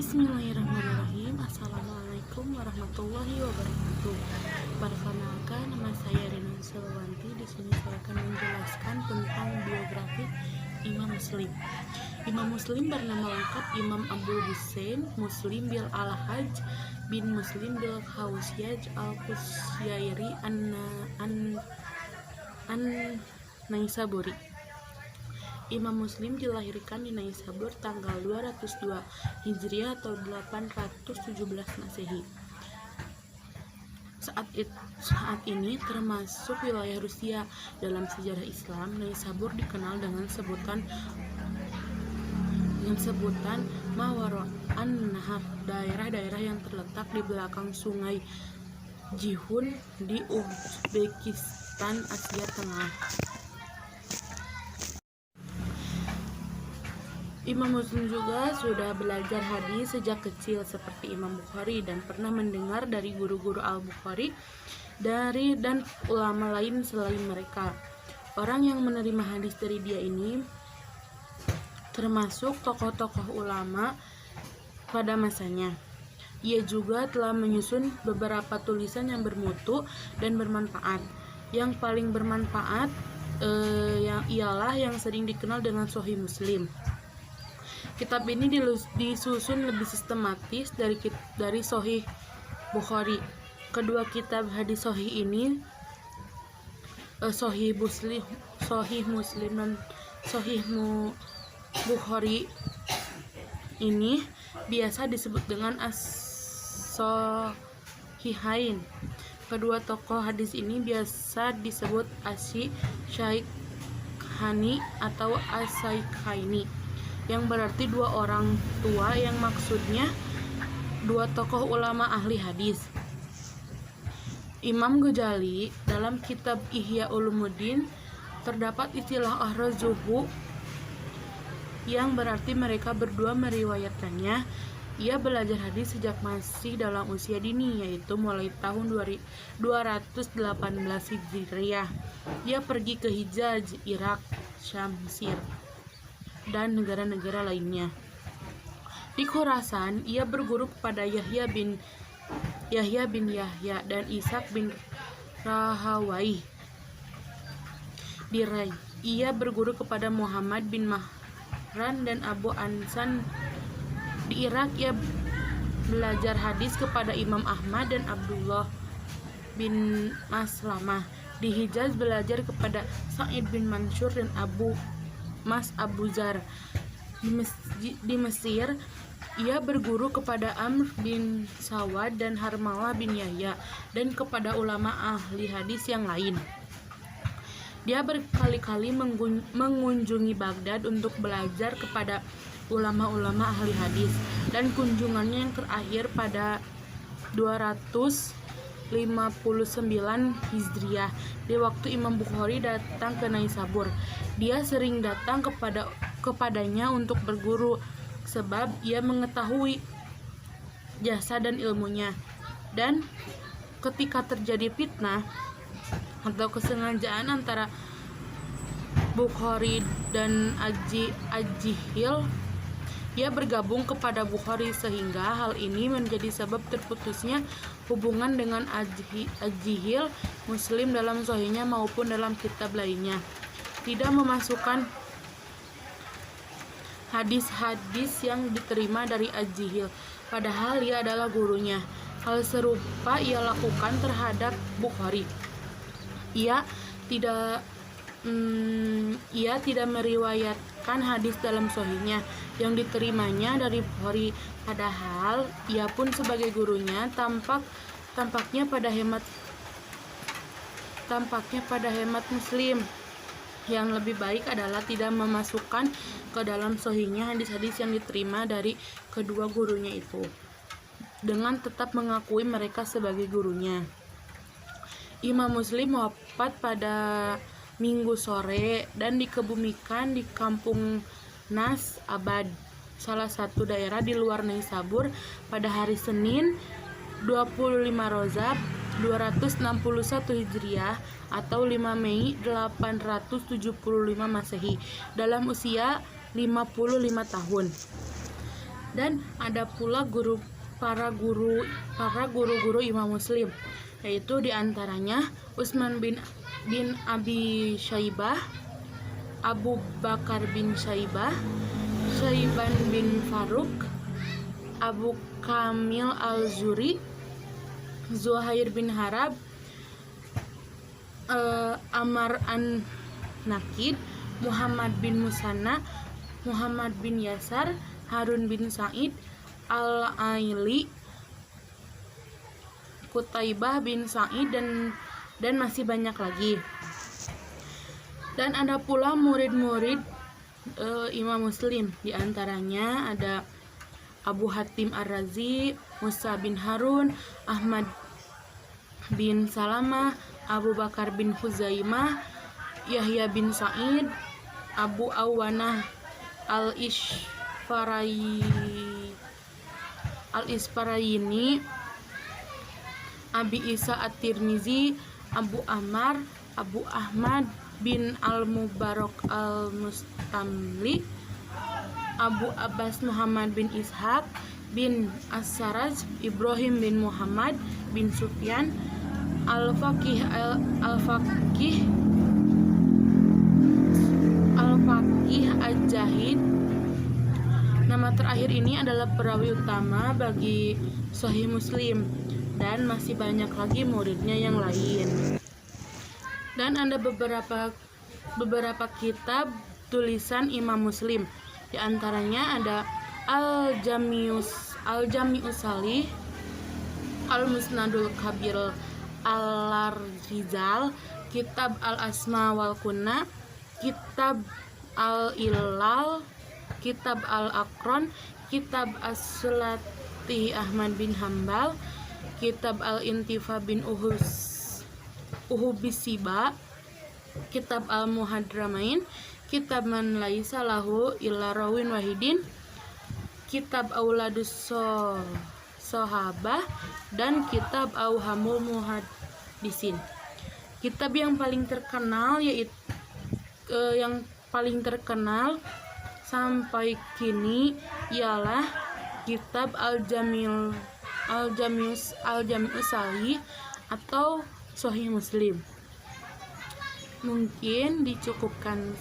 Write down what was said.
Bismillahirrahmanirrahim. Assalamualaikum warahmatullahi wabarakatuh. Perkenalkan, nama saya Rina Silwanti. Di sini saya akan menjelaskan tentang biografi Imam Muslim. Imam Muslim bernama lengkap Imam Abdul Husain Muslim bil Al-Hajj bin Muslim bil Khawsyaj al-Qusyairi an-Naisaburi. Imam Muslim dilahirkan di Naisabur tanggal 202 Hijriah atau 817 Masehi. Saat ini termasuk wilayah Rusia. Dalam sejarah Islam, Naisabur dikenal dengan sebutan Mawara an-Nahar, daerah-daerah yang terletak di belakang sungai Jihun di Uzbekistan, Asia Tengah. Imam Muslim juga sudah belajar hadis sejak kecil seperti Imam Bukhari dan pernah mendengar dari guru-guru Al-Bukhari dan ulama lain selain mereka. Orang yang menerima hadis dari dia ini termasuk tokoh-tokoh ulama pada masanya. Ia juga telah menyusun beberapa tulisan yang bermutu dan bermanfaat. Yang paling bermanfaat ialah yang sering dikenal dengan Sahih Muslim. Kitab ini disusun lebih sistematis dari Sahih Bukhari. Kedua kitab hadis sahih ini, Sahih Muslim dan Sahih Bukhari ini biasa disebut dengan As-Sahihain. Kedua tokoh hadis ini biasa disebut Asy-Syaikhani atau As-Saikhaini, yang berarti dua orang tua, yang maksudnya dua tokoh ulama ahli hadis. Imam Ghazali dalam kitab Ihya Ulumuddin terdapat istilah ahrazuhu yang berarti mereka berdua meriwayatkannya. Ia belajar hadis sejak masih dalam usia dini, yaitu mulai tahun 218 Hijriah. Ia pergi ke Hijaz, Irak, Syam, Mesir, dan negara-negara lainnya. Di Khurasan, ia berguru kepada Yahya bin Yahya dan Ishaq bin Rahawayh. Di Rai, ia berguru kepada Muhammad bin Mahran dan Abu Ansan. Di Irak, ia belajar hadis kepada Imam Ahmad dan Abdullah bin Maslamah. Di Hijaz, belajar kepada Sa'id bin Mansur dan Abu Zar. Di Mesir, ia berguru kepada Amr bin Sawad dan Harmalah bin Yahya dan kepada ulama ahli hadis yang lain. Dia berkali-kali mengunjungi Baghdad untuk belajar kepada ulama-ulama ahli hadis, dan kunjungannya yang terakhir pada 259 Hijriah, di waktu Imam Bukhari datang ke Naisabur. Dia sering datang kepadanya untuk berguru, sebab ia mengetahui jasa dan ilmunya. Dan ketika terjadi fitnah atau kesengajaan antara Bukhari dan Ajihil, ia bergabung kepada Bukhari, sehingga hal ini menjadi sebab terputusnya hubungan dengan Ajihil. Muslim dalam sahihnya maupun dalam kitab lainnya tidak memasukkan hadis-hadis yang diterima dari Ajihil, padahal ia adalah gurunya. Hal serupa ia lakukan terhadap Bukhari. Ia tidak meriwayatkan hadis dalam sahihnya yang diterimanya dari Bukhari, padahal ia pun sebagai gurunya. Tampaknya pada hemat Muslim, yang lebih baik adalah tidak memasukkan ke dalam sahihnya hadis-hadis yang diterima dari kedua gurunya itu, dengan tetap mengakui mereka sebagai gurunya. Imam Muslim wafat pada Minggu sore dan dikebumikan di kampung Nas Abad, salah satu daerah di luar Naisabur, pada hari Senin 25 Rajab 261 Hijriah atau 5 Mei 875 Masehi, dalam usia 55 tahun. Dan ada pula para guru-guru Imam Muslim, yaitu diantaranya Utsman bin Abi Syaibah, Abu Bakar bin Syaibah, Syaiban bin Faruk, Abu Kamil Al-Zuri, Zuhair bin Harab, Amar an-Nakid, Muhammad bin Musanna, Muhammad bin Yasar, Harun bin Said, Al-Aili, Qutaibah bin Said, dan masih banyak lagi. Dan ada pula murid-murid Imam Muslim, diantaranya ada Abu Hatim Ar-Razi, Musa bin Harun, Ahmad bin Salamah, Abu Bakar bin Huzaimah, Yahya bin Sa'id, Abu Awanah Al-Isfaraini, Abi Isa At-Tirmizi, Abu Ammar, Abu Ahmad bin Al-Mubarak Al-Mustamli, Abu Abbas Muhammad bin Ishaq bin As-Saraj, Ibrahim bin Muhammad bin Sufyan, Al-Faqih Al-Jahid. Nama terakhir ini adalah perawi utama bagi Sahih Muslim, dan masih banyak lagi muridnya yang lain. Dan ada beberapa kitab tulisan Imam Muslim, di antaranya ada Al-Jami'us Salih, Al-Musnadul Kabir Al-Rizal, Kitab Al-Asma wal Kunna, Kitab Al-Ilal, Kitab Al-Aqron, Kitab As-Sulati Ahmad bin Hambal, Kitab Al-Intifa bin Uhubisiba, Kitab Al-Muhadramain, Kitab Man Laisa Lahu Illa Rawin Wahidin, Kitab Auladus Sahabah, dan Kitab Auhamul Muhaddisin. Kitab yang paling terkenal sampai kini ialah Kitab Al-Jami'us Salih atau Sahih Muslim. Mungkin dicukupkan